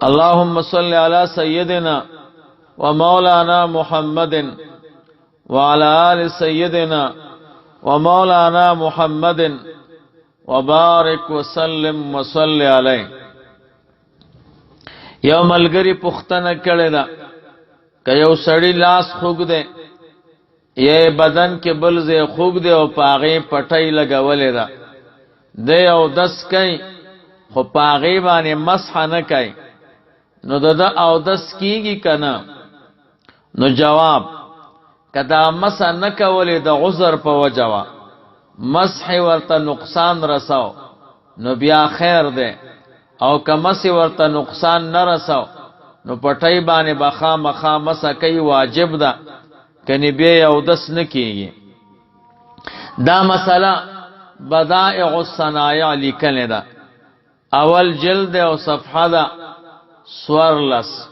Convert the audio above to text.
اللهم صل على سيدنا ومولانا محمد وعلى آل سيدنا ومولانا محمد وبارك وسلم وصل عليه. یو ملګری پختنه کړی دا که یو سړی لاس خوګ دی یې بدن کې بل ځای خوګ دی او پاغې پټۍ لګولې ده دی او دس کوي خو پاغې باندې مسح نه کوي نو دا او دس کیږي کنه؟ نو جواب کدا مسح نه کولې د عذر په وجوا مسح ورته نقصان رساو نو بیا خیر ده، او که مسح ورته نقصان نه رساو نو پټۍ باندې بخا مخا مسح کوي واجب ده، کني بیا او دس نه کیږي. دا مسله بدائع الصنایع لیکل ده، اول جلد او صفحه ده 14.